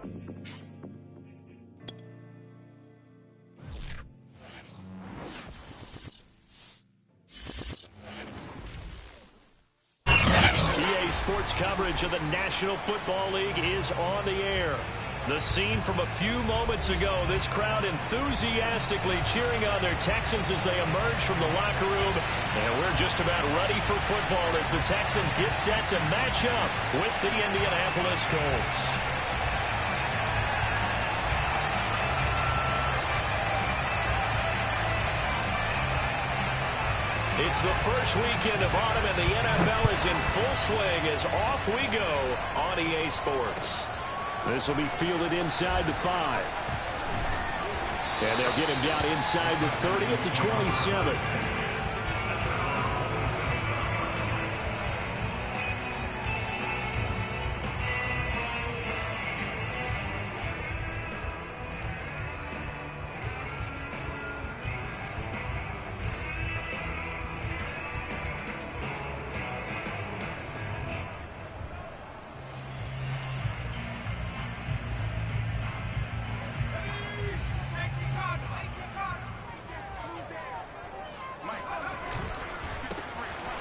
EA Sports coverage of the National Football League is on the air. The scene from a few moments ago, this crowd enthusiastically cheering on their Texans as they emerge from the locker room. And we're just about ready for football as the Texans get set to match up with the Indianapolis Colts. It's the first weekend of autumn, and the NFL is in full swing as off we go on EA Sports. This will be fielded inside the 5. And they'll get him down inside the 30 at the 27.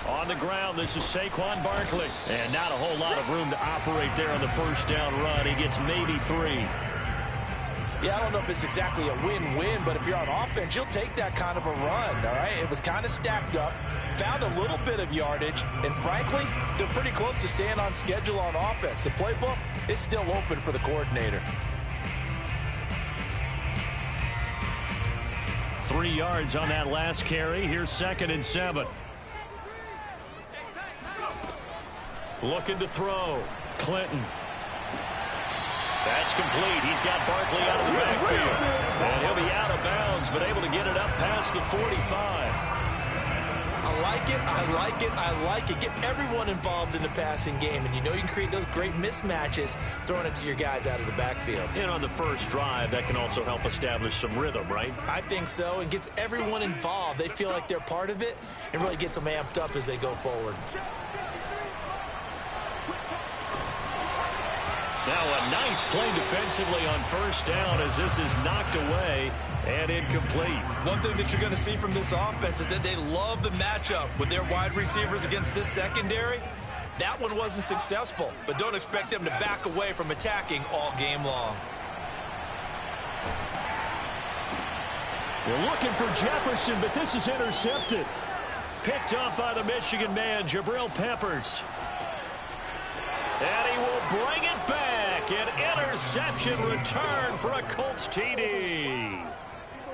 On the ground, this is Saquon Barkley. And not a whole lot of room to operate there on the first down run. He gets maybe 3. Yeah, I don't know if it's exactly a win-win, but if you're on offense, you'll take that kind of a run, all right? It was kind of stacked up, found a little bit of yardage, and frankly, they're pretty close to staying on schedule on offense. The playbook is still open for the coordinator. 3 yards on that last carry. Here's 2nd and 7. Looking to throw. Clinton. That's complete. He's got Barkley out of the backfield. And he'll be out of bounds, but able to get it up past the 45. I like it, I like it, I like it. Get everyone involved in the passing game, and you know you can create those great mismatches throwing it to your guys out of the backfield. And on the first drive, that can also help establish some rhythm, right? I think so, and gets everyone involved. They feel like they're part of it, and really gets them amped up as they go forward. Now a nice play defensively on first down as this is knocked away and incomplete. One thing that you're going to see from this offense is that they love the matchup with their wide receivers against this secondary. That one wasn't successful, but don't expect them to back away from attacking all game long. They're looking for Jefferson, but this is intercepted. Picked up by the Michigan man, Jabril Peppers. And he will bring it back. An interception return for a Colts TD.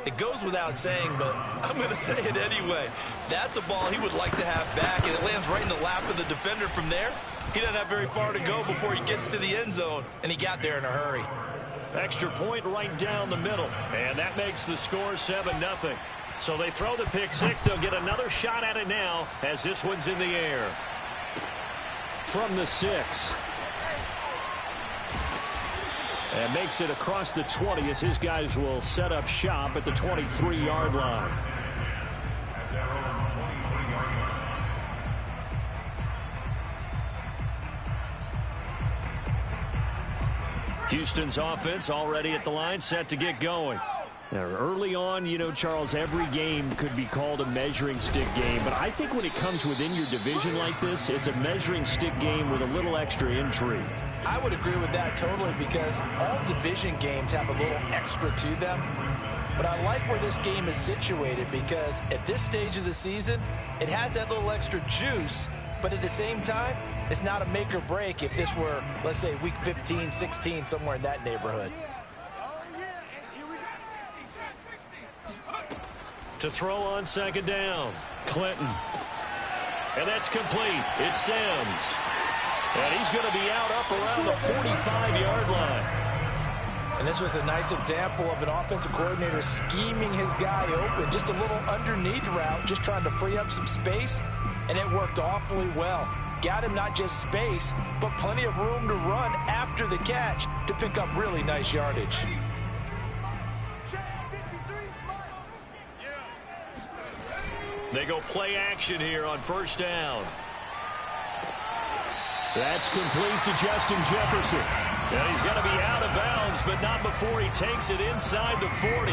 It goes without saying, but I'm going to say it anyway. That's a ball he would like to have back, and it lands right in the lap of the defender from there. He doesn't have very far to go before he gets to the end zone, and he got there in a hurry. Extra point right down the middle, and that makes the score 7-0. So they throw the pick six. They'll get another shot at it now as this one's in the air. From the 6. And makes it across the 20 as his guys will set up shop at the 23-yard line. Houston's offense already at the line, set to get going. Now, early on, you know, Charles, every game could be called a measuring stick game. But I think when it comes within your division like this, it's a measuring stick game with a little extra intrigue. I would agree with that totally because all division games have a little extra to them. But I like where this game is situated because at this stage of the season, it has that little extra juice. But at the same time, it's not a make or break if this were, let's say, week 15, 16, somewhere in that neighborhood. To throw on second down, Clinton. And that's complete. It's Sims. And he's going to be out up around the 45-yard line. And this was a nice example of an offensive coordinator scheming his guy open. Just a little underneath route, just trying to free up some space. And it worked awfully well. Got him not just space, but plenty of room to run after the catch to pick up really nice yardage. They go play action here on first down. That's complete to Justin Jefferson. And he's going to be out of bounds, but not before he takes it inside the 40.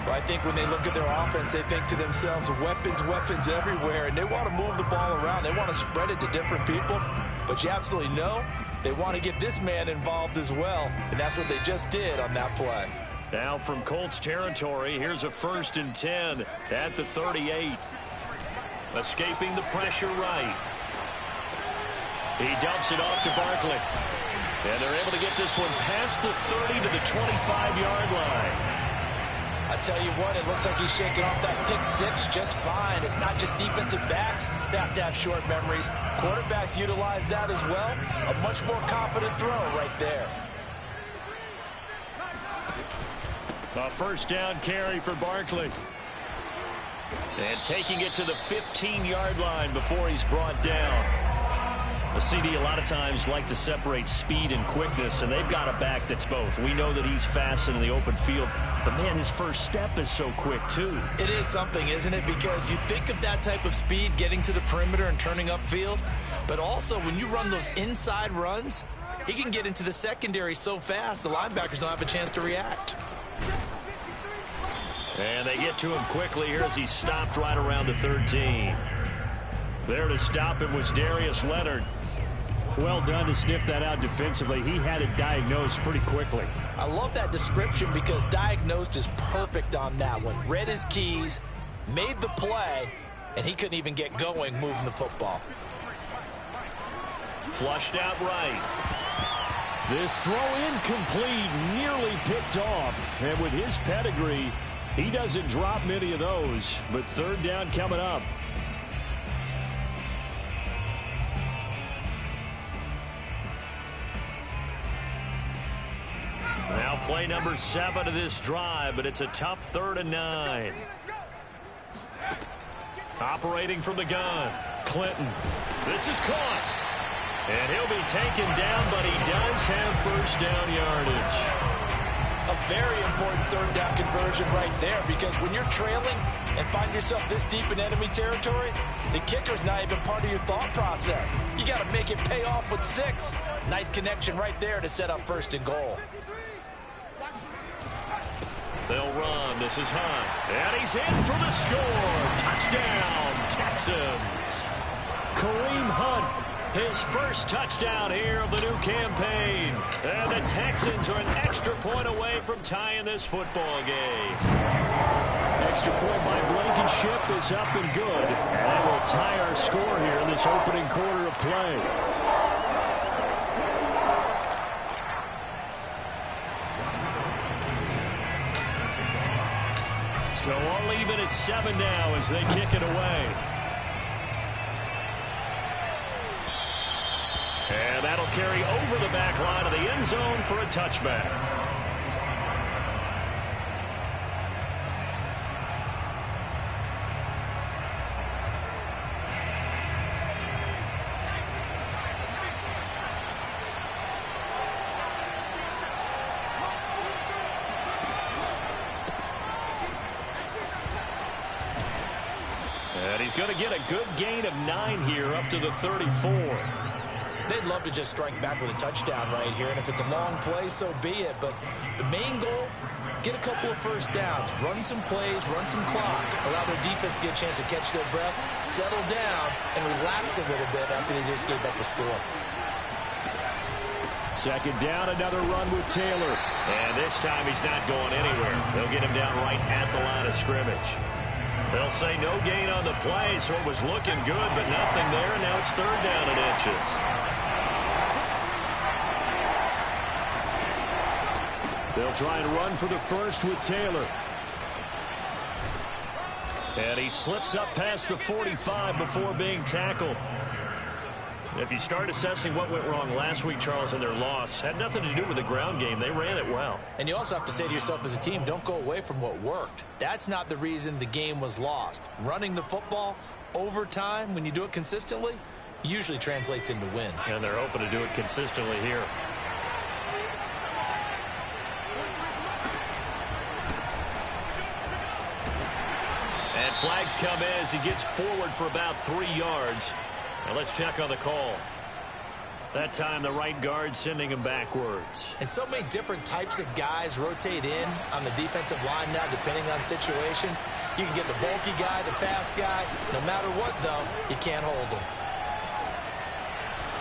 Well, I think when they look at their offense, they think to themselves, weapons, weapons everywhere, and they want to move the ball around. They want to spread it to different people, but you absolutely know they want to get this man involved as well, and that's what they just did on that play. Now from Colts territory, here's a 1st and 10 at the 38. Escaping the pressure right. He dumps it off to Barkley. And they're able to get this one past the 30 to the 25-yard line. I tell you what, it looks like he's shaking off that pick six just fine. It's not just defensive backs that have to have short memories. Quarterbacks utilize that as well. A much more confident throw right there. A 1st down carry for Barkley. And taking it to the 15-yard line before he's brought down. A CD a lot of times like to separate speed and quickness, and they've got a back that's both. We know that he's fast in the open field, but man, his first step is so quick too. It is something, isn't it? Because you think of that type of speed getting to the perimeter and turning upfield, but also when you run those inside runs, he can get into the secondary so fast the linebackers don't have a chance to react. And they get to him quickly here as he stopped right around the 13. There to stop him was Darius Leonard. Well done to sniff that out defensively. He had it diagnosed pretty quickly. I love that description because diagnosed is perfect on that one. Read his keys, made the play, and he couldn't even get going moving the football. Flushed out right. This throw incomplete, nearly picked off. And with his pedigree, he doesn't drop many of those. But 3rd down coming up. Now play number 7 of this drive, but it's a tough 3rd and 9. Operating from the gun, Clinton. This is caught. And he'll be taken down, but he does have 1st down yardage. A very important 3rd down conversion right there, because when you're trailing and find yourself this deep in enemy territory, the kicker's not even part of your thought process. You got to make it pay off with 6. Nice connection right there to set up 1st and goal. They'll run. This is Hunt. And he's in for the score. Touchdown, Texans. Kareem Hunt, his 1st touchdown here of the new campaign. And the Texans are an extra point away from tying this football game. Extra point by Blankenship is up and good. And that will tie our score here in this opening quarter of play. So all even at 7 now as they kick it away. And that'll carry over the back line of the end zone for a touchback. And he's going to get a good gain of 9 here up to the 34. They'd love to just strike back with a touchdown right here, and if it's a long play, so be it. But the main goal, get a couple of 1st downs, run some plays, run some clock, allow their defense to get a chance to catch their breath, settle down, and relax a little bit after they just gave up a score. 2nd down, another run with Taylor. And this time he's not going anywhere. They'll get him down right at the line of scrimmage. They'll say no gain on the play, so it was looking good, but nothing there. Now it's 3rd down and inches. They'll try and run for the 1st with Taylor. And he slips up past the 45 before being tackled. If you start assessing what went wrong last week, Charles, in their loss, had nothing to do with the ground game. They ran it well. And you also have to say to yourself as a team, don't go away from what worked. That's not the reason the game was lost. Running the football over time, when you do it consistently, usually translates into wins. And they're hoping to do it consistently here. And flags come in as he gets forward for about 3 yards. Now let's check on the call. That time the right guard sending him backwards. And so many different types of guys rotate in on the defensive line now, depending on situations. You can get the bulky guy, the fast guy. No matter what, though, you can't hold him.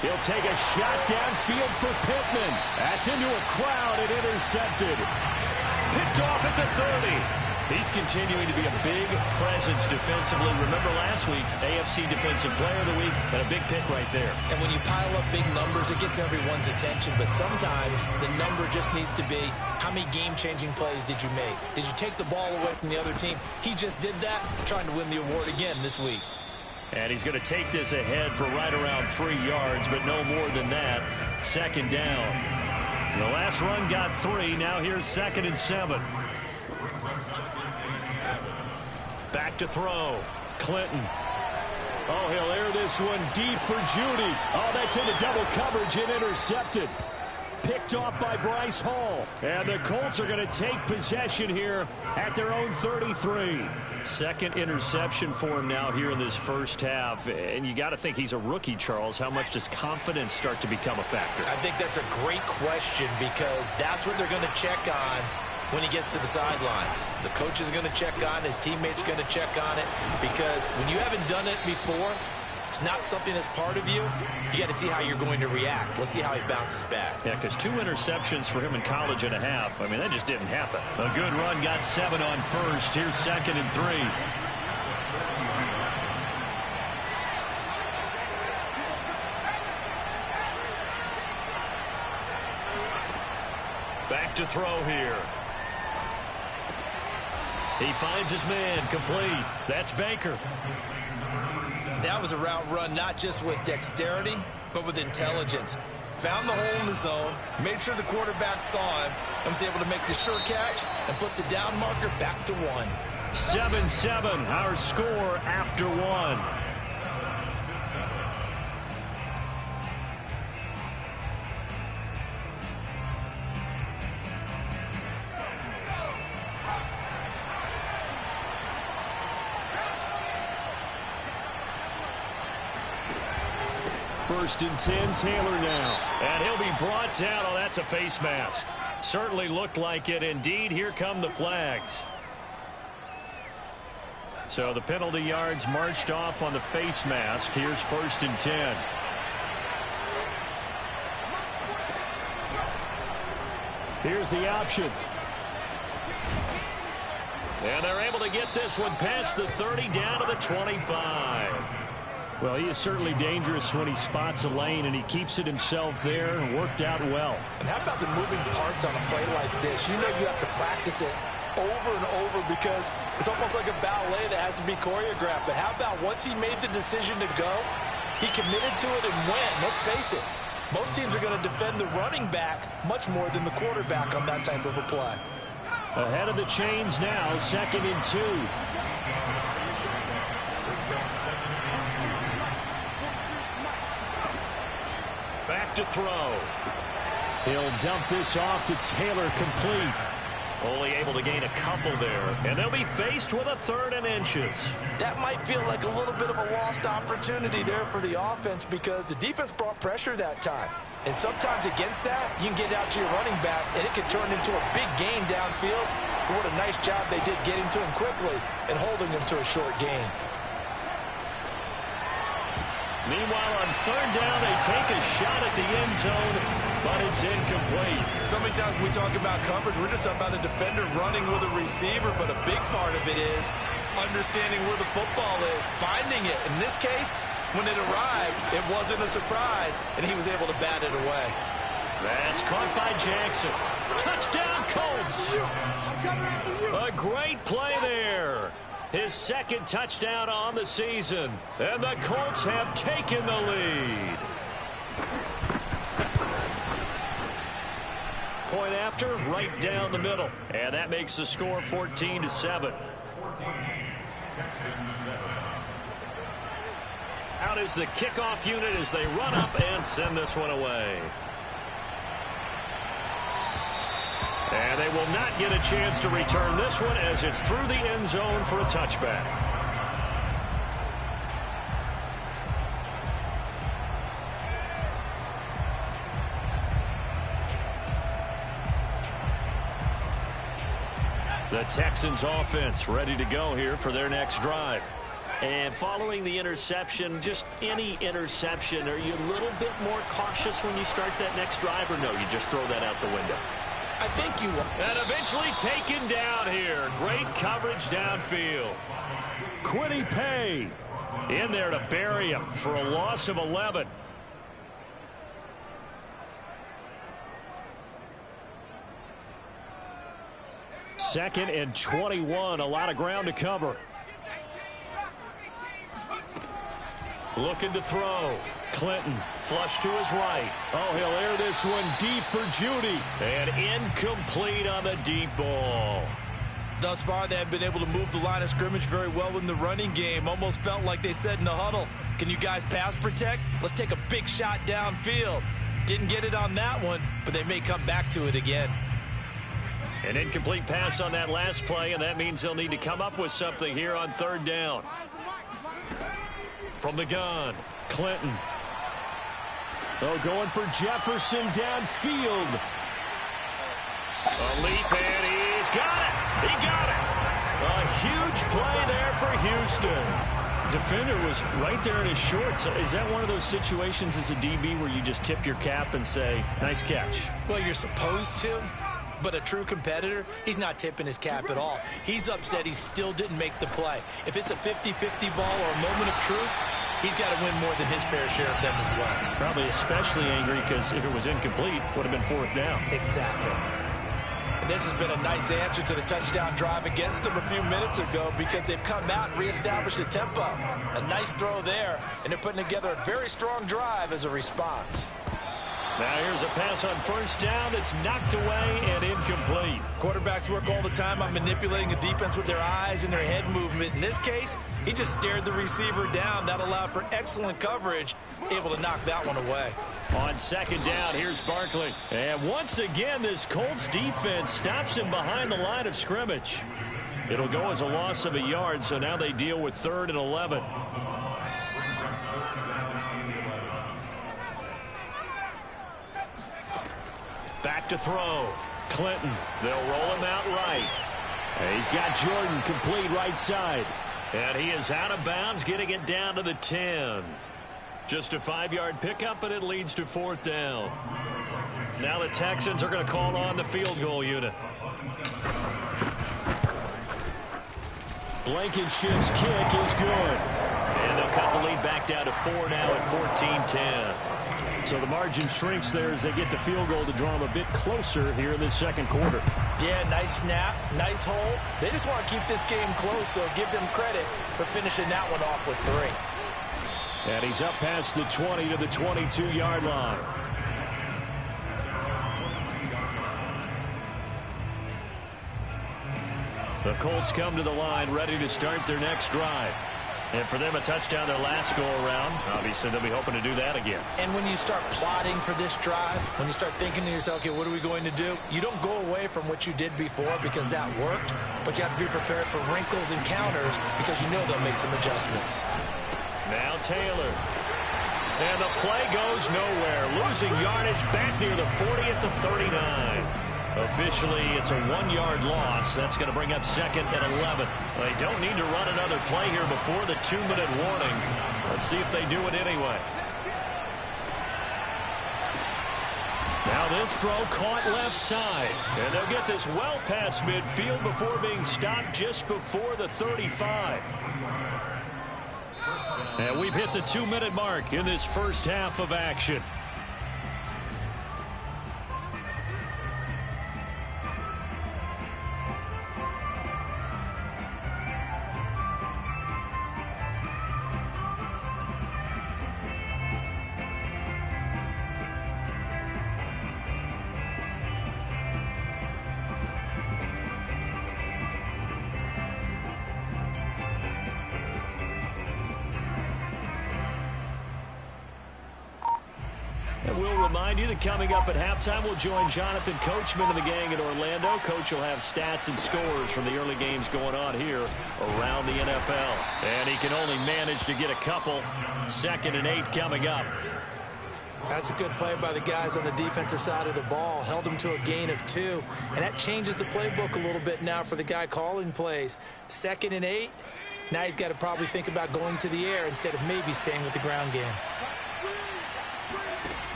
He'll take a shot downfield for Pittman. That's into a crowd and intercepted. Picked off at the 30. He's continuing to be a big presence defensively. Remember last week, AFC Defensive Player of the Week, and a big pick right there. And when you pile up big numbers, it gets everyone's attention. But sometimes the number just needs to be, how many game-changing plays did you make? Did you take the ball away from the other team? He just did that, trying to win the award again this week. And he's going to take this ahead for right around 3 yards, but no more than that. Second down. The last run got 3. Now here's 2nd and 7. Back to throw. Clinton. Oh, he'll air this one deep for Judy. Oh, that's into double coverage and intercepted. Picked off by Bryce Hall. And the Colts are going to take possession here at their own 33. Second interception for him now here in this first half. And you got to think he's a rookie, Charles. How much does confidence start to become a factor? I think that's a great question because that's what they're going to check on when he gets to the sidelines. The coach is going to check on it. His teammates are going to check on it because when you haven't done it before, it's not something that's part of you. You got to see how you're going to react. Let's see how he bounces back. Yeah, because 2 interceptions for him in college and a half. I mean, that just didn't happen. A good run, got 7 on first. Here's 2nd and 3. Back to throw here. He finds his man, complete. That's Baker. That was a route run not just with dexterity, but with intelligence. Found the hole in the zone, made sure the quarterback saw him, and was able to make the sure catch and flip the down marker back to 1. 7-7, our score after 1. First and 10, Taylor now. And he'll be brought down. Oh, that's a face mask. Certainly looked like it. Indeed, here come the flags. So the penalty yards marched off on the face mask. Here's 1st and 10. Here's the option. And they're able to get this one past the 30 down to the 25. Well, he is certainly dangerous when he spots a lane, and he keeps it himself there and worked out well. And how about the moving parts on a play like this? You know you have to practice it over and over because it's almost like a ballet that has to be choreographed. But how about once he made the decision to go, he committed to it and went. Let's face it, most teams are going to defend the running back much more than the quarterback on that type of a play. Ahead of the chains now, 2nd and 2. Back to throw. He'll dump this off to Taylor, complete. Only able to gain a couple there. And they'll be faced with a 3rd and inches. That might feel like a little bit of a lost opportunity there for the offense because the defense brought pressure that time. And sometimes against that, you can get out to your running back, and it can turn into a big gain downfield. But what a nice job they did getting to him quickly and holding him to a short gain. Meanwhile, on 3rd down, they take a shot at the end zone, but it's incomplete. So many times when we talk about coverage, we're just about a defender running with a receiver, but a big part of it is understanding where the football is, finding it. In this case, when it arrived, it wasn't a surprise, and he was able to bat it away. That's caught by Jackson. Touchdown, Colts! A great play there. His 2nd touchdown on the season. And the Colts have taken the lead. Point after, right down the middle. And that makes the score 14-7. Out is the kickoff unit as they run up and send this one away. And they will not get a chance to return this one as it's through the end zone for a touchback. The Texans offense ready to go here for their next drive. And following the interception, just any interception, are you a little bit more cautious when you start that next drive, or no, you just throw that out the window? I think you will. And eventually taken down here. Great coverage downfield. Quiddy Pay in there to bury him for a loss of 11. Second and 21. A lot of ground to cover. Looking to throw. Clinton flush to his right. Oh, he'll air this one deep for Judy. And incomplete on the deep ball. Thus far, they have been able to move the line of scrimmage very well in the running game. Almost felt like they said in the huddle, can you guys pass protect? Let's take a big shot downfield. Didn't get it on that one, but they may come back to it again. An incomplete pass on that last play, and that means they'll need to come up with something here on third down. From the gun, Clinton. Oh, going for Jefferson downfield. A leap, and he's got it. He got it. A huge play there for Houston. Defender was right there in his shorts. Is that one of those situations as a DB where you just tip your cap and say, nice catch? Well, you're supposed to. But a true competitor, he's not tipping his cap at all. He's upset he still didn't make the play. If it's a 50-50 ball or a moment of truth, he's got to win more than his fair share of them as well. Probably especially angry because if it was incomplete, would have been fourth down. Exactly. And this has been a nice answer to the touchdown drive against them a few minutes ago because they've come out and reestablished the tempo. A nice throw there, and they're putting together a very strong drive as a response. Now here's a pass on first down. It's knocked away and incomplete. Quarterbacks work all the time on manipulating a defense with their eyes and their head movement. In this case, he just stared the receiver down. That allowed for excellent coverage, able to knock that one away. On second down, here's Barkley. And once again, this Colts defense stops him behind the line of scrimmage. It'll go as a loss of a yard, so now they deal with 3rd and 11. Back to throw. Clinton. They'll roll him out right. And he's got Jordan complete right side. And he is out of bounds, getting it down to the 10. Just a 5-yard pickup, and it leads to 4th down. Now the Texans are going to call on the field goal unit. Blankenship's kick is good. And they'll cut the lead back down to 4 now at 14-10. So the margin shrinks there as they get the field goal to draw them a bit closer here in this second quarter. Yeah, nice snap, nice hole. They just want to keep this game close, so give them credit for finishing that one off with 3. And he's up past the 20 to the 22-yard line. The Colts come to the line ready to start their next drive. And for them, a touchdown their last go-around. Obviously, they'll be hoping to do that again. And when you start plotting for this drive, when you start thinking to yourself, okay, what are we going to do? You don't go away from what you did before because that worked, but you have to be prepared for wrinkles and counters because you know they'll make some adjustments. Now Taylor. And the play goes nowhere. Losing yardage back near the 40 at the 39. Officially, it's a 1-yard loss. That's going to bring up 2nd and 11. They don't need to run another play here before the 2-minute warning. Let's see if they do it anyway. Now this throw caught left side. And they'll get this well past midfield before being stopped just before the 35. And we've hit the 2-minute mark in this first half of action. And we'll remind you that coming up at halftime, we'll join Jonathan Coachman and the gang in Orlando. Coach will have stats and scores from the early games going on here around the NFL. And he can only manage to get a couple. 2nd and 8 coming up. That's a good play by the guys on the defensive side of the ball. Held them to a gain of 2. And that changes the playbook a little bit now for the guy calling plays. 2nd and 8. Now he's got to probably think about going to the air instead of maybe staying with the ground game.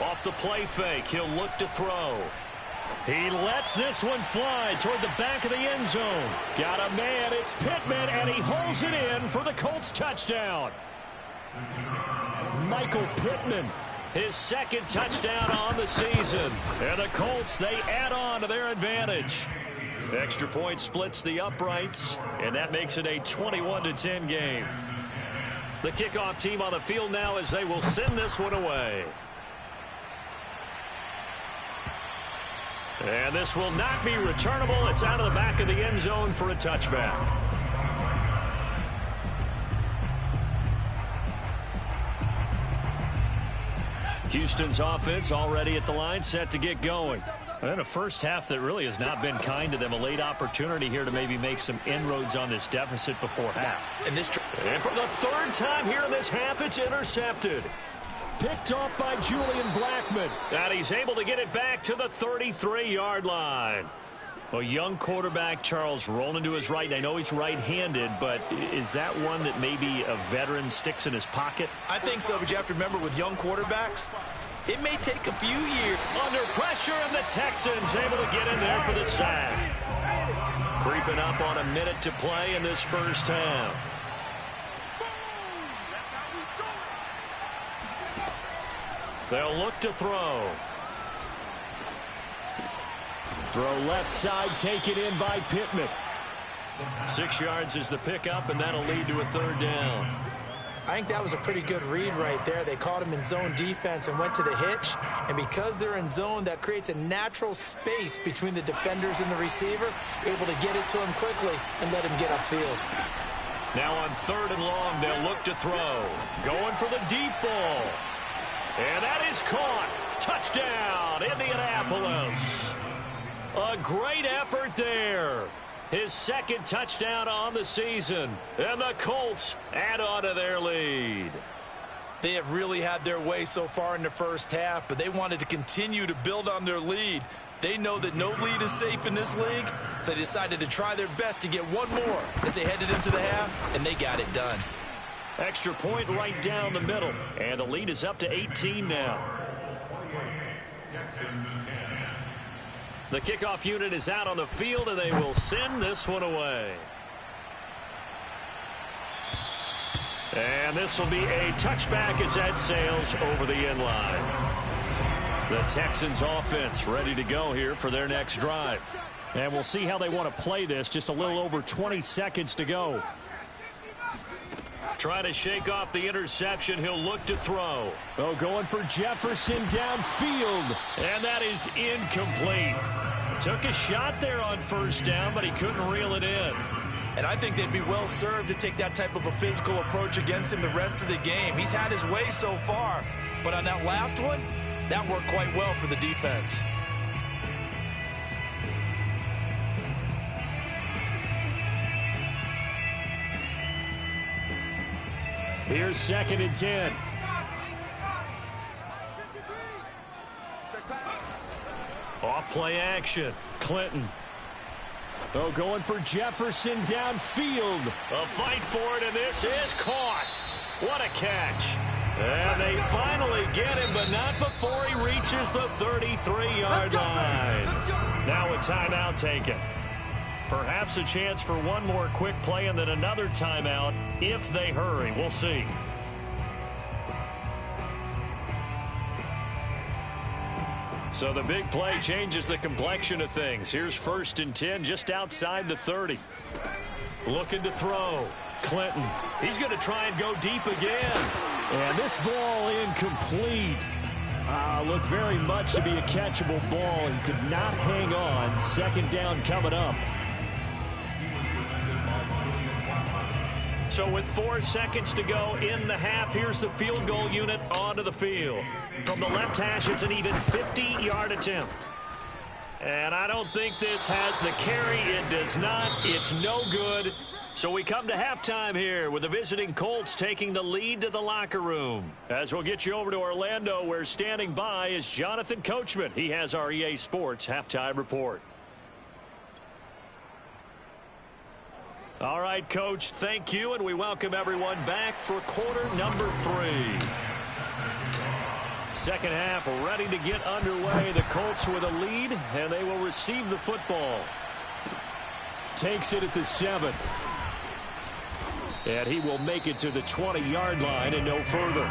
Off the play fake, he'll look to throw. He lets this one fly toward the back of the end zone. Got a man, it's Pittman, and he holds it in for the Colts touchdown. Michael Pittman, his 2nd touchdown on the season. And the Colts, they add on to their advantage. Extra point splits the uprights, and that makes it a 21-10 game. The kickoff team on the field now as they will send this one away. And this will not be returnable. It's out of the back of the end zone for a touchback. Houston's offense already at the line, set to get going. And a first half that really has not been kind to them. A late opportunity here to maybe make some inroads on this deficit before half. And for the 3rd time here in this half, it's intercepted. Picked off by Julian Blackmon. And he's able to get it back to the 33-yard line. A young quarterback, Charles, rolling to his right. I know he's right-handed, but is that one that maybe a veteran sticks in his pocket? I think so, but you have to remember with young quarterbacks, it may take a few years. Under pressure, and the Texans able to get in there for the sack. Creeping up on a minute to play in this first half. They'll look to throw. Throw left side, taken in by Pittman. 6 yards is the pickup, and that'll lead to a 3rd down. I think that was a pretty good read right there. They caught him in zone defense and went to the hitch. And because they're in zone, that creates a natural space between the defenders and the receiver, able to get it to him quickly and let him get upfield. Now on 3rd and long, they'll look to throw. Going for the deep ball. And that is caught. Touchdown, Indianapolis. A great effort there. His 2nd touchdown on the season. And the Colts add on to their lead. They have really had their way so far in the first half, but they wanted to continue to build on their lead. They know that no lead is safe in this league, so they decided to try their best to get one more as they headed into the half, and they got it done. Extra point right down the middle. And the lead is up to 18 now. The kickoff unit is out on the field, and they will send this one away. And this will be a touchback as that sails over the end line. The Texans offense ready to go here for their next drive. And we'll see how they want to play this. Just a little over 20 seconds to go. Trying to shake off the interception. He'll look to throw. Oh, going for Jefferson downfield. And that is incomplete. Took a shot there on 1st down, but he couldn't reel it in. And I think they'd be well served to take that type of a physical approach against him the rest of the game. He's had his way so far, but on that last one, that worked quite well for the defense. Here's 2nd and 10. Off play action. Clinton. Oh, going for Jefferson downfield. A fight for it, and this is caught. What a catch. And they finally get him, but not before he reaches the 33-yard line. Now a timeout taken. Perhaps a chance for one more quick play and then another timeout if they hurry. We'll see. So the big play changes the complexion of things. Here's 1st and 10 just outside the 30. Looking to throw. Clinton. He's going to try and go deep again. And this ball incomplete. Looked very much to be a catchable ball and could not hang on. 2nd down coming up. So with 4 seconds to go in the half, here's the field goal unit onto the field. From the left hash, it's an even 50-yard attempt. And I don't think this has the carry. It does not. It's no good. So we come to halftime here with the visiting Colts taking the lead to the locker room. As we'll get you over to Orlando, where standing by is Jonathan Coachman. He has our EA Sports halftime report. All right, Coach, thank you, and we welcome everyone back for quarter number 3. Second half ready to get underway. The Colts with a lead, and they will receive the football. Takes it at the 7th. And he will make it to the 20-yard line and no further.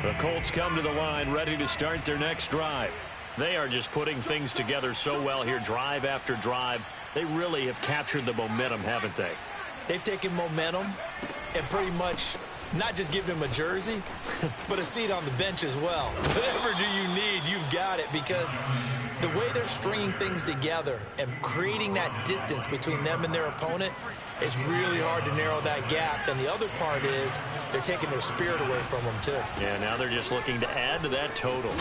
The Colts come to the line ready to start their next drive. They are just putting things together so well here, drive after drive. They really have captured the momentum, haven't they? They've taken momentum and pretty much not just given him a jersey, but a seat on the bench as well. Whatever do you need, you've got it, because the way they're stringing things together and creating that distance between them and their opponent, it's really hard to narrow that gap. And the other part is they're taking their spirit away from them, too. Yeah, now they're just looking to add to that total.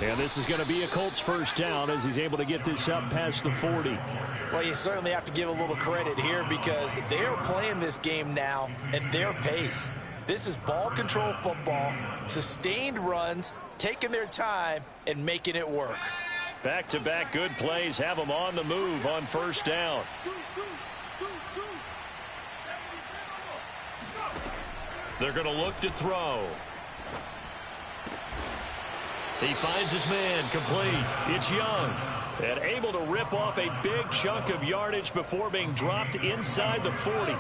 And this is going to be a Colts first down as he's able to get this up past the 40. Well, you certainly have to give a little credit here because they are playing this game now at their pace. This is ball control football, sustained runs, taking their time, and making it work. Back-to-back good plays have them on the move on first down. They're going to look to throw. He finds his man complete. It's Young. And able to rip off a big chunk of yardage before being dropped inside the 40.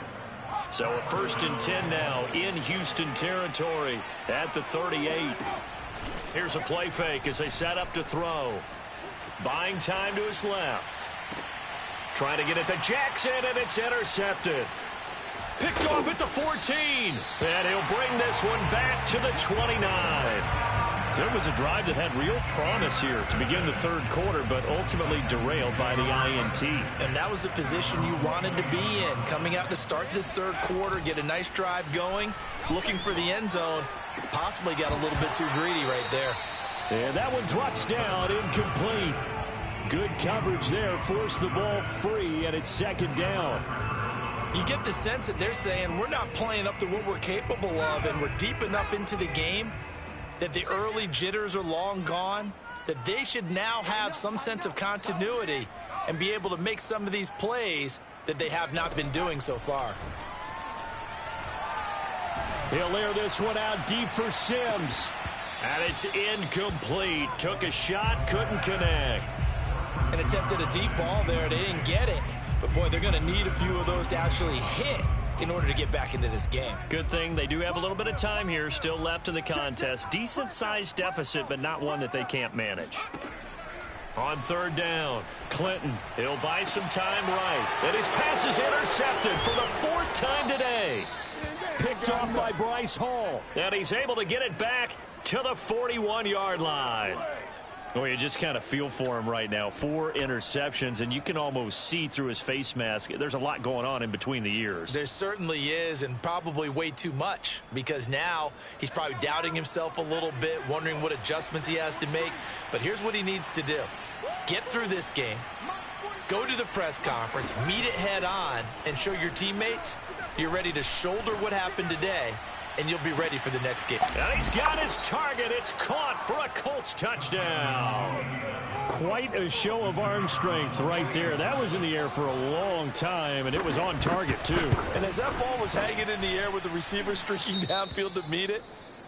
So a 1st and 10 now in Houston territory at the 38. Here's a play fake as they set up to throw. Buying time to his left. Trying to get it to Jackson, and it's intercepted. Picked off at the 14. And he'll bring this one back to the 29. So it was a drive that had real promise here to begin the third quarter, but ultimately derailed by the INT. And that was the position you wanted to be in. Coming out to start this third quarter, get a nice drive going, looking for the end zone. Possibly got a little bit too greedy right there. And that one drops down, incomplete. Good coverage there, forced the ball free, and it's second down. You get the sense that they're saying we're not playing up to what we're capable of, and we're deep enough into the game that the early jitters are long gone, that they should now have some sense of continuity and be able to make some of these plays that they have not been doing so far. He'll air this one out deep for Sims. And it's incomplete. Took a shot, couldn't connect. And attempted a deep ball there. They didn't get it. But, boy, they're going to need a few of those to actually hit in order to get back into this game. Good thing they do have a little bit of time here still left in the contest. Decent-sized deficit, but not one that they can't manage. On third down, Clinton, he'll buy some time right. And his pass is intercepted for the 4th time today. Picked off by Bryce Hall. And he's able to get it back to the 41-yard line. Oh, you just kind of feel for him right now. 4 interceptions, and you can almost see through his face mask. There's a lot going on in between the ears. There certainly is, and probably way too much, because now he's probably doubting himself a little bit, wondering what adjustments he has to make. But here's what he needs to do. Get through this game, go to the press conference, meet it head on, and show your teammates you're ready to shoulder what happened today, and you'll be ready for the next game. And he's got his target. It's caught for a Colts touchdown. Quite a show of arm strength right there. That was in the air for a long time, and it was on target, too. And as that ball was hanging in the air with the receiver streaking downfield to meet it,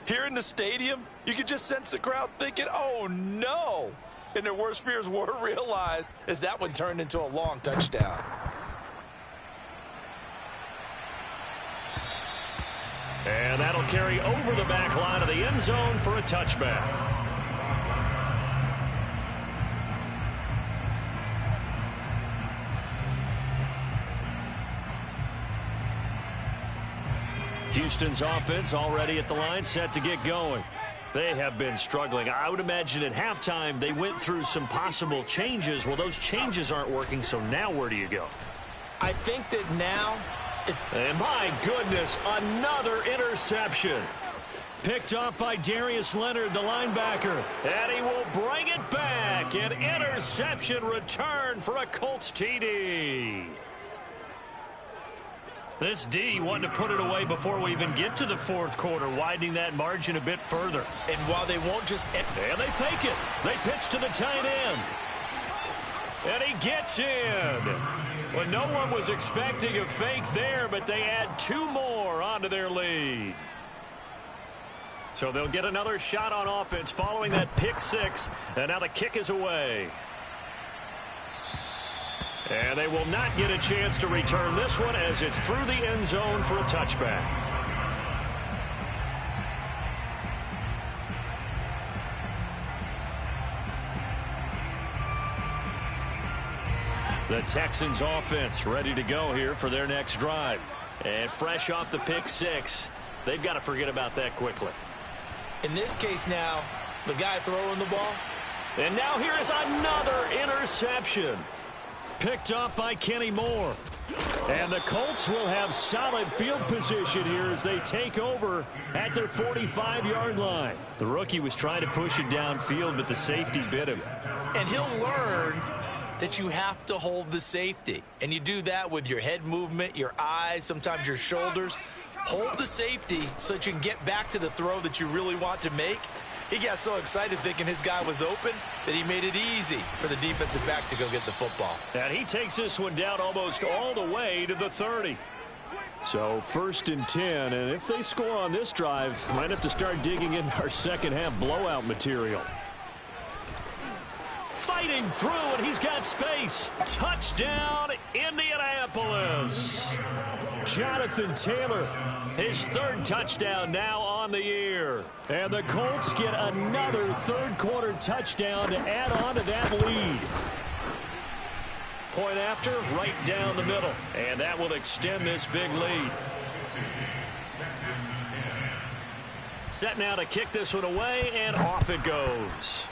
here in the stadium, you could just sense the crowd thinking, oh, no. And their worst fears were realized as that one turned into a long touchdown. And that'll carry over the back line of the end zone for a touchback. Houston's offense already at the line, set to get going. They have been struggling. I would imagine at halftime they went through some possible changes. Well, those changes aren't working, so now where do you go? I think that now... And my goodness, another interception. Picked off by Darius Leonard, the linebacker. And he will bring it back. An interception return for a Colts TD. This D wanting to put it away before we even get to the fourth quarter, widening that margin a bit further. And while they won't just... And they fake it. They pitch to the tight end. And he gets in. Well, no one was expecting a fake there, but they add 2 more onto their lead. So they'll get another shot on offense following that pick 6. And now the kick is away. And they will not get a chance to return this one as it's through the end zone for a touchback. The Texans offense ready to go here for their next drive. And fresh off the pick 6, they've got to forget about that quickly. In this case now, the guy throwing the ball. And now here is another interception. Picked off by Kenny Moore. And the Colts will have solid field position here as they take over at their 45-yard line. The rookie was trying to push it downfield, but the safety bit him. And he'll learn that you have to hold the safety. And you do that with your head movement, your eyes, sometimes your shoulders. Hold the safety so that you can get back to the throw that you really want to make. He got so excited thinking his guy was open that he made it easy for the defensive back to go get the football. And he takes this one down almost all the way to the 30. So 1st and 10, and if they score on this drive, might have to start digging in our second half blowout material. Fighting through, and he's got space. Touchdown, Indianapolis. Jonathan Taylor, his 3rd touchdown now on the year. And the Colts get another 3rd quarter touchdown to add on to that lead. Point after, right down the middle. And that will extend this big lead. Set now to kick this one away, and off it goes.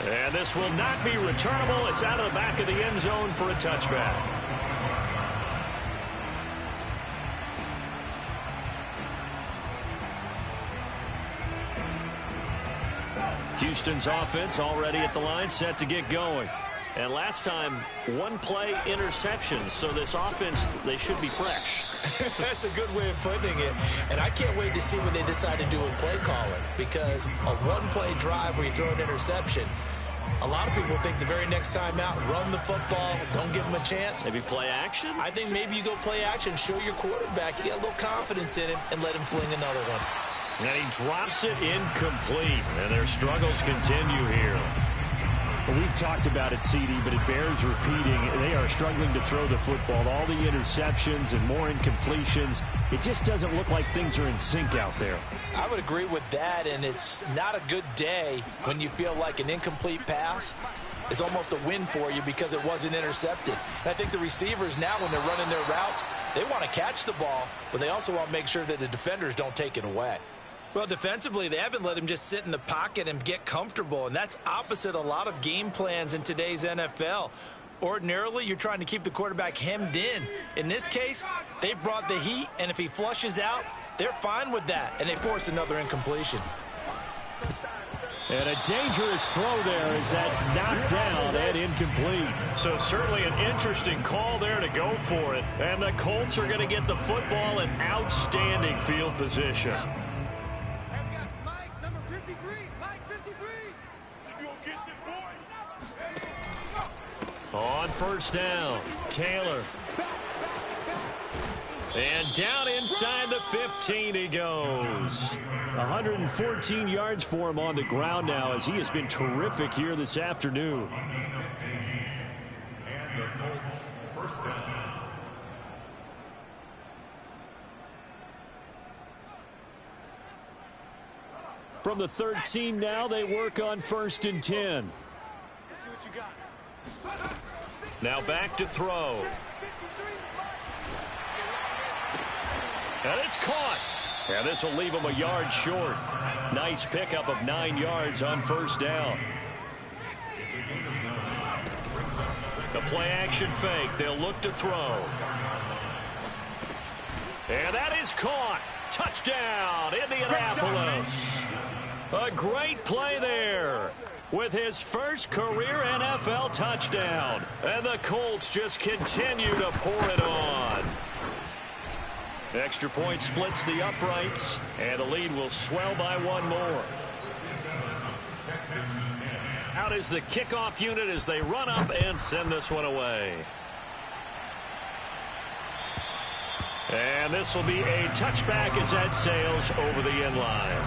And this will not be returnable. It's out of the back of the end zone for a touchback. Houston's offense already at the line, set to get going. And last time, 1-play interceptions. So this offense, they should be fresh. That's a good way of putting it. And I can't wait to see what they decide to do with play calling. Because a 1-play drive where you throw an interception, a lot of people think the very next time out, run the football, don't give them a chance. Maybe play action? I think maybe you go play action, show your quarterback, you get a little confidence in him, and let him fling another one. And he drops it incomplete. And their struggles continue here. Well, we've talked about it, CD, but it bears repeating. They are struggling to throw the football. All the interceptions and more incompletions. It just doesn't look like things are in sync out there. I would agree with that, and it's not a good day when you feel like an incomplete pass is almost a win for you because it wasn't intercepted. And I think the receivers now, when they're running their routes, they want to catch the ball, but they also want to make sure that the defenders don't take it away. Well, defensively, they haven't let him just sit in the pocket and get comfortable, and that's opposite a lot of game plans in today's NFL. Ordinarily, you're trying to keep the quarterback hemmed in. In this case, they brought the heat, and if he flushes out, they're fine with that, and they force another incompletion. And a dangerous throw there as that's knocked down and incomplete. So certainly an interesting call there to go for it. And the Colts are going to get the football in outstanding field position. On 1st down, Taylor. And down inside the 15 he goes. 114 yards for him on the ground now as he has been terrific here this afternoon. And the Colts 1st down. From the 13 now, they work on 1st and 10. Now back to throw. And it's caught. And this will leave him a yard short. Nice pickup of 9 yards on 1st down. The play action fake. They'll look to throw. And that is caught. Touchdown, Indianapolis. A great play there with his first career NFL touchdown. And the Colts just continue to pour it on. Extra point splits the uprights, and the lead will swell by one more. Out is the kickoff unit as they run up and send this one away. And this will be a touchback as that sails over the end line.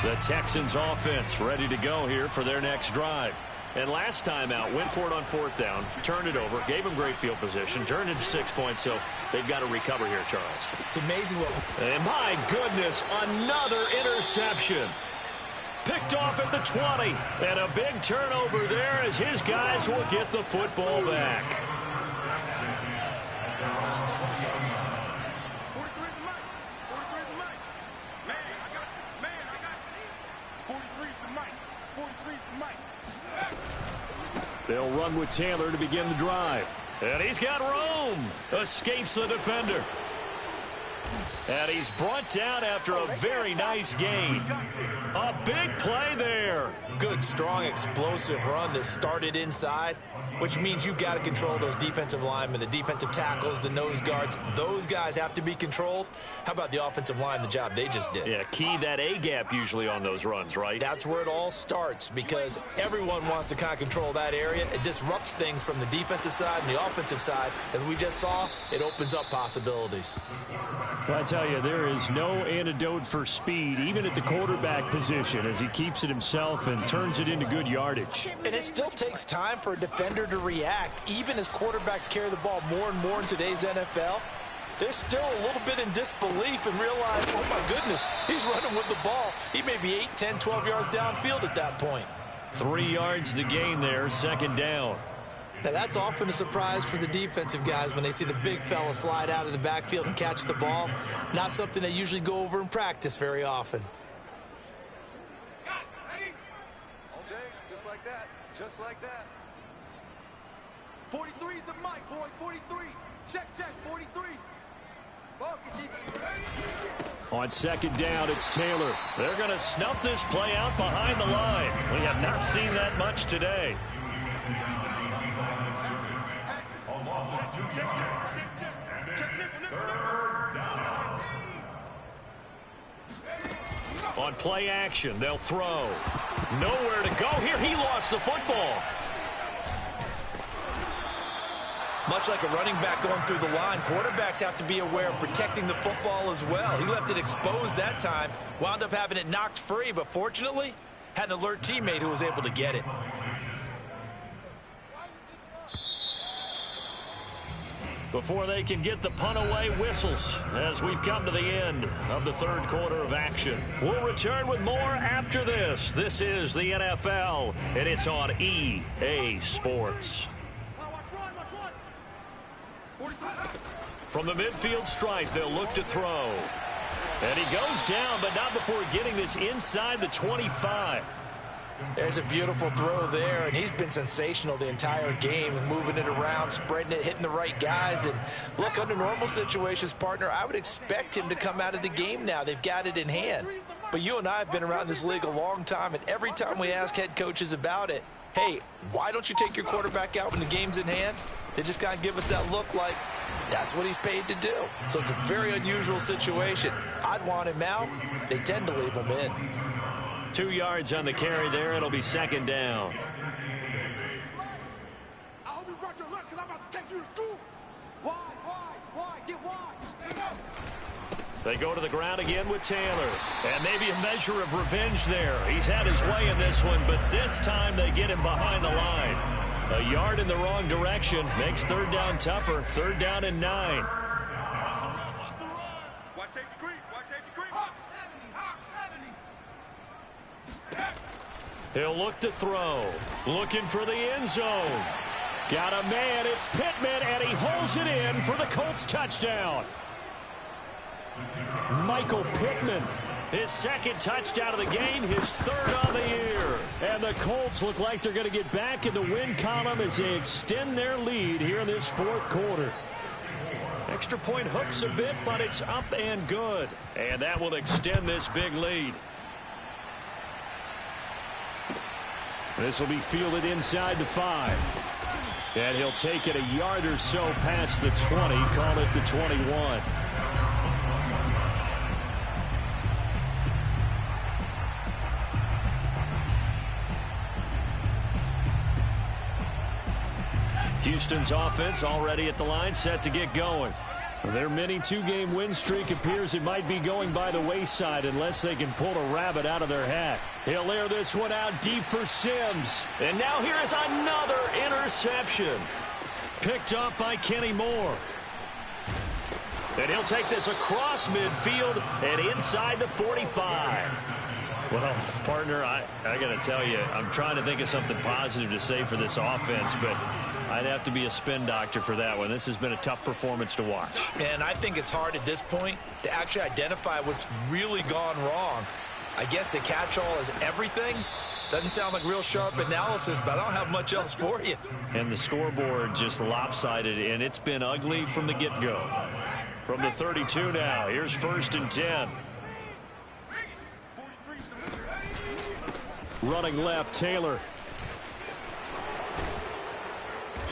The Texans offense ready to go here for their next drive. And last time out, went for it on fourth down, turned it over, gave them great field position, turned it to 6 points, so they've got to recover here, Charles. It's amazing what... And my goodness, another interception. Picked off at the 20, and a big turnover there as his guys will get the football back. 43 is the mic. 43 is the mic. Man, I got you. Man, I got you. 43 is the mic. 43 is the mic. They'll run with Taylor to begin the drive. And he's got room. Escapes the defender. And he's brought down after a very nice gain. A big play there. Good, strong, explosive run that started inside, which means you've got to control those defensive linemen, the defensive tackles, the nose guards. Those guys have to be controlled. How about the offensive line, the job they just did? Yeah, key that A-gap usually on those runs, right? That's where it all starts because everyone wants to kind of control that area. It disrupts things from the defensive side and the offensive side. As we just saw, it opens up possibilities. Well, I tell you, there is no antidote for speed, even at the quarterback position, as he keeps it himself and turns it into good yardage. And it still takes time for a defender to react, even as quarterbacks carry the ball more and more in today's NFL. They're still a little bit in disbelief and realize, oh my goodness, he's running with the ball. He may be 8, 10, 12 yards downfield at that point. 3 yards the gain there, second down. Now, that's often a surprise for the defensive guys when they see the big fella slide out of the backfield and catch the ball. Not something they usually go over in practice very often. All day, just like that. Just like that. 43 is the mic, boy. 43. Check, 43. On second down, it's Taylor. They're going to snuff this play out behind the line. We have not seen that much today. On play action, they'll throw. Nowhere to go here. He lost the football. Much like a running back going through the line, quarterbacks have to be aware of protecting the football as well. He left it exposed that time, wound up having it knocked free, but fortunately, had an alert teammate who was able to get it. Before they can get the punt away, whistles as we've come to the end of the third quarter of action. We'll return with more after this. This is the NFL, and it's on EA Sports. From the midfield stripe, they'll look to throw. And he goes down, but not before getting this inside the 25. There's a beautiful throw there, and he's been sensational the entire game, moving it around, spreading it, hitting the right guys. And look, under normal situations, partner, I would expect him to come out of the game now. They've got it in hand. But you and I have been around this league a long time, and every time we ask head coaches about it, hey, why don't you take your quarterback out when the game's in hand? They just kind of give us that look like that's what he's paid to do. So it's a very unusual situation. I'd want him out. They tend to leave him in. 2 yards on the carry there. It'll be second down. I hope you brought your lunch because I'm about to take you to school. Why? Get wide. They go to the ground again with Taylor. And maybe a measure of revenge there. He's had his way in this one, but this time they get him behind the line. A yard in the wrong direction makes third down tougher. Third down and 9. Watch safety creep. He'll look to throw. Looking for the end zone. Got a man. It's Pittman, and he holds it in for the Colts touchdown. Michael Pittman His second touchdown of the game, his third on the year. And the Colts look like they're going to get back in the win column as they extend their lead here in this fourth quarter. Extra point hooks a bit, but it's up and good. And that will extend this big lead. This will be fielded inside the 5. And he'll take it a yard or so past the 20, call it the 21. Houston's offense already at the line, set to get going. Their mini two-game win streak appears it might be going by the wayside unless they can pull a rabbit out of their hat. He'll air this one out deep for Sims. And now here is another interception. Picked up by Kenny Moore. And he'll take this across midfield and inside the 45. Well, partner, I got to tell you, I'm trying to think of something positive to say for this offense, but I'd have to be a spin doctor for that one. This has been a tough performance to watch. And I think it's hard at this point to actually identify what's really gone wrong. I guess the catch-all is everything. Doesn't sound like real sharp analysis, but I don't have much else for you. And the scoreboard just lopsided, and it's been ugly from the get-go. From the 32 now, here's 1st and 10. Running left, Taylor.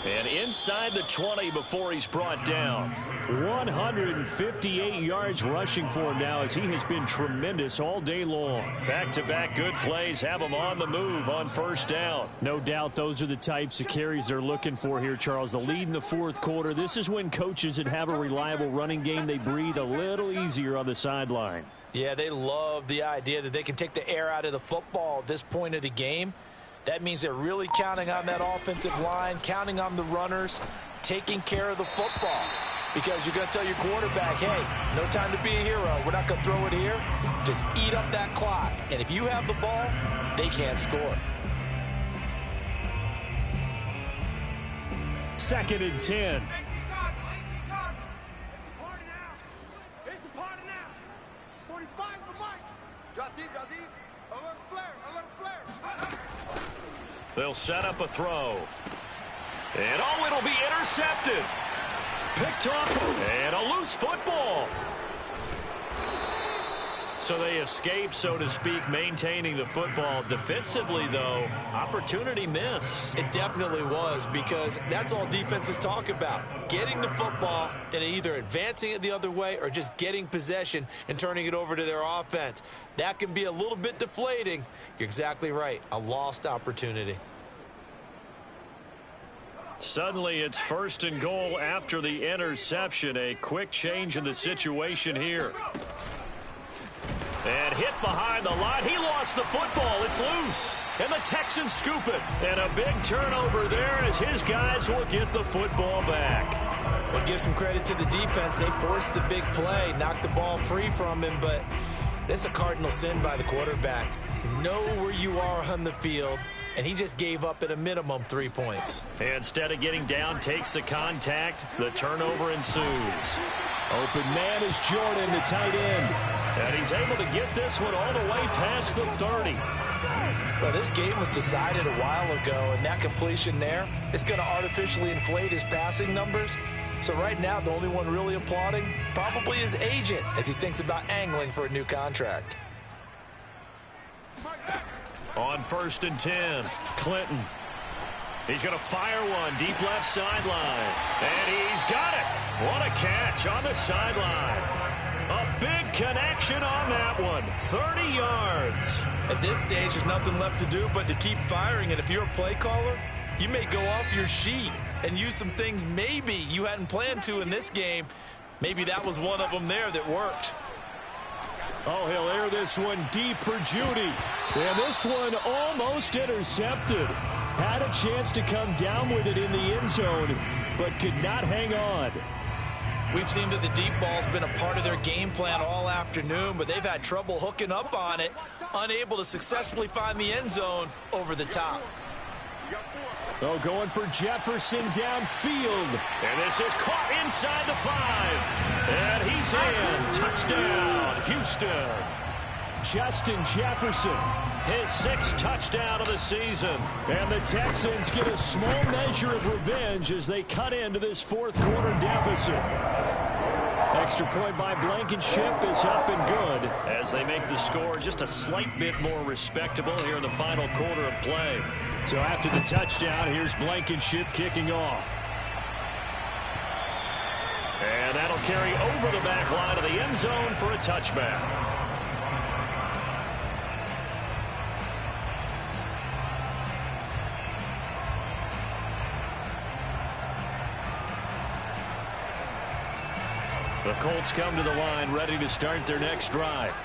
And inside the 20 before he's brought down. 158 yards rushing for him now as he has been tremendous all day long. Back-to-back good plays have him on the move on 1st down. No doubt those are the types of carries they're looking for here, Charles. The lead in the fourth quarter. This is when coaches that have a reliable running game, they breathe a little easier on the sideline. Yeah, they love the idea that they can take the air out of the football at this point of the game. That means they're really counting on that offensive line, counting on the runners, taking care of the football. Because you're going to tell your quarterback, hey, no time to be a hero. We're not going to throw it here. Just eat up that clock. And if you have the ball, they can't score. 2nd and 10. They'll set up a throw. And oh, it'll be intercepted. Picked up and a loose football. So they escape, so to speak, maintaining the football. Defensively, though, opportunity miss. It definitely was, because that's all defenses talk about. Getting the football and either advancing it the other way or just getting possession and turning it over to their offense. That can be a little bit deflating. You're exactly right. A lost opportunity. Suddenly it's 1st and goal after the interception. A quick change in the situation here. And hit behind the line. He lost the football. It's loose. And the Texans scoop it. And a big turnover there as his guys will get the football back. Well, give some credit to the defense. They forced the big play, knocked the ball free from him, but that's a cardinal sin by the quarterback. Know where you are on the field, and he just gave up at a minimum 3 points. And instead of getting down, takes the contact. The turnover ensues. Open man is Jordan, the tight end. And he's able to get this one all the way past the 30. Well, this game was decided a while ago, and that completion there is going to artificially inflate his passing numbers. So right now, the only one really applauding probably his agent as he thinks about angling for a new contract. On 1st and 10, Clinton. He's going to fire one deep left sideline. And he's got it. What a catch on the sideline. A big connection on that one. 30 yards. At this stage, there's nothing left to do but to keep firing. And if you're a play caller, you may go off your sheet and use some things maybe you hadn't planned to in this game. Maybe that was one of them there that worked. Oh, he'll air this one deep for Judy. And this one almost intercepted. Had a chance to come down with it in the end zone, but could not hang on. We've seen that the deep ball's been a part of their game plan all afternoon, but they've had trouble hooking up on it, unable to successfully find the end zone over the top. Oh, going for Jefferson downfield. And this is caught inside the 5. And he's in. Touchdown, Houston. Justin Jefferson. His 6th touchdown of the season. And the Texans get a small measure of revenge as they cut into this fourth-quarter deficit. Extra point by Blankenship is up and good as they make the score just a slight bit more respectable here in the final quarter of play. So after the touchdown, here's Blankenship kicking off. And that'll carry over the back line of the end zone for a touchback. The Colts come to the line ready to start their next drive.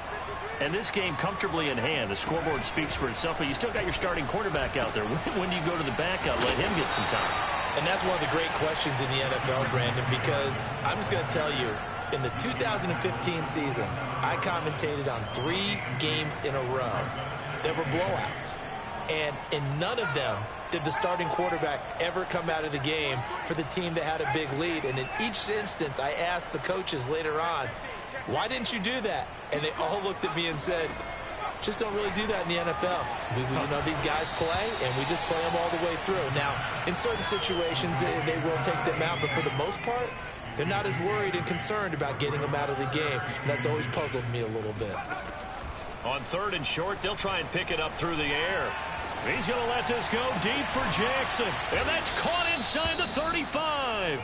And this game comfortably in hand. The scoreboard speaks for itself, but you still got your starting quarterback out there. When do you go to the backup, let him get some time? And that's one of the great questions in the NFL, Brandon, because I'm just going to tell you, in the 2015 season, I commentated on 3 games in a row that were blowouts. And in none of them did the starting quarterback ever come out of the game for the team that had a big lead. And in each instance, I asked the coaches later on, why didn't you do that? And they all looked at me and said, just don't really do that in the NFL. You know, these guys play, and we just play them all the way through. Now, in certain situations, they will take them out, but for the most part, they're not as worried and concerned about getting them out of the game, and that's always puzzled me a little bit. On 3rd and short, they'll try and pick it up through the air. He's going to let this go deep for Jackson, and that's caught inside the 35.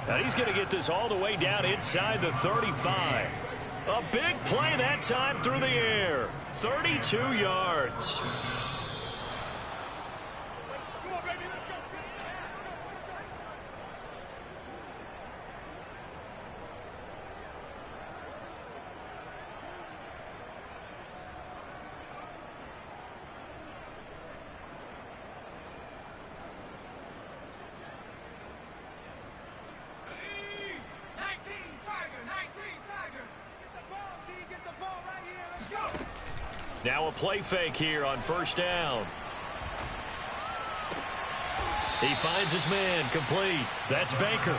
Now he's going to get this all the way down inside the 35. A big play that time through the air. 32 yards. Now a play fake here on 1st down. He finds his man complete. That's Baker.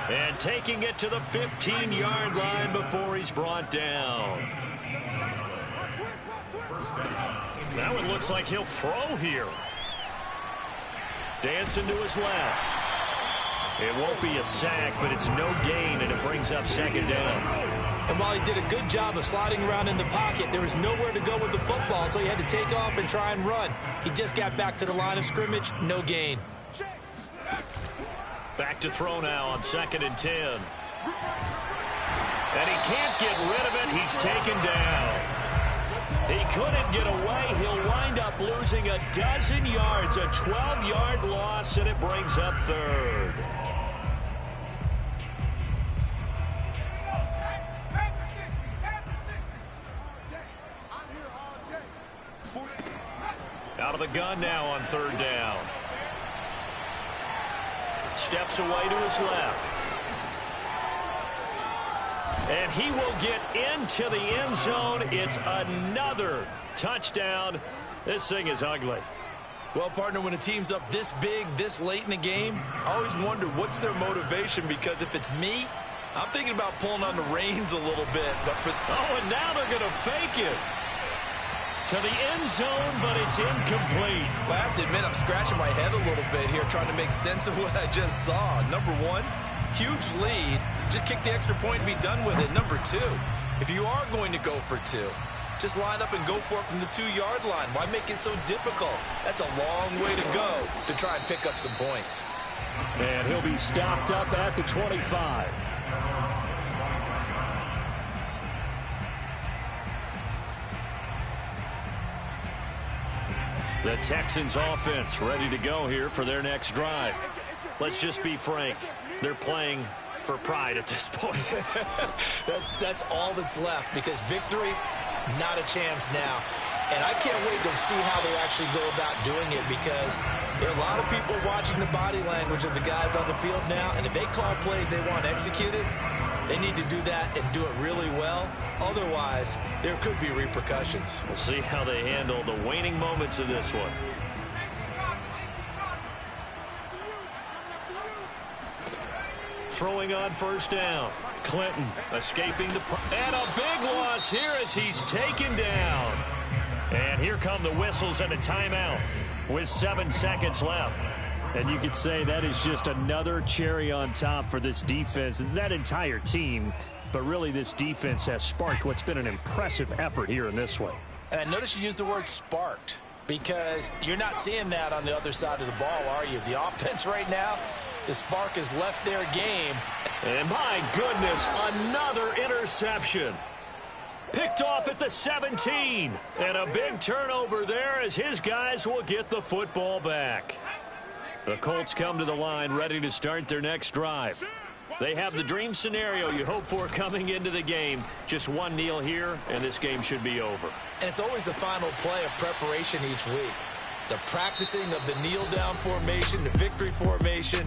And taking it to the 15-yard line before he's brought down. That one looks like he'll throw here. Dancing to his left. It won't be a sack, but it's no gain, and it brings up 2nd down. And while he did a good job of sliding around in the pocket, there was nowhere to go with the football, so he had to take off and try and run. He just got back to the line of scrimmage, no gain. Back to throw now on 2nd and 10. And he can't get rid of it. He's taken down. He couldn't get away. He'll wind up losing a dozen yards, a 12-yard loss, and it brings up 3rd. Out of the gun now on 3rd down. Steps away to his left. And he will get into the end zone. It's another touchdown. This thing is ugly. Well, partner, when a team's up this big, this late in the game, I always wonder what's their motivation, because if it's me, I'm thinking about pulling on the reins a little bit. But and now they're going to fake it to the end zone, but it's incomplete. Well, I have to admit, I'm scratching my head a little bit here trying to make sense of what I just saw. Number one, huge lead. Just kick the extra point and be done with it. Number two, if you are going to go for 2, just line up and go for it from the 2-yard line. Why make it so difficult? That's a long way to go to try and pick up some points. And he'll be stopped up at the 25. The Texans offense ready to go here for their next drive. Let's just be frank. They're playing for pride at this point. That's all that's left, because victory, not a chance now. And I can't wait to see how they actually go about doing it, because there are a lot of people watching the body language of the guys on the field now, and if they call plays they want executed, they need to do that and do it really well. Otherwise, there could be repercussions. We'll see how they handle the waning moments of this one. throwing on first down. Clinton escaping the and a big loss here as he's taken down. And here come the whistles and a timeout with 7 seconds left. And you could say that is just another cherry on top for this defense and that entire team. But really, this defense has sparked what's been an impressive effort here in this one. And I notice you used the word sparked because you're not seeing that on the other side of the ball, are you? The offense right now, the spark has left their game. And my goodness, another interception. Picked off at the 17. And a big turnover there as his guys will get the football back. The Colts come to the line ready to start their next drive. They have the dream scenario you hope for coming into the game. Just one kneel here, and this game should be over. And it's always the final play of preparation each week. The practicing of the kneel-down formation, the victory formation.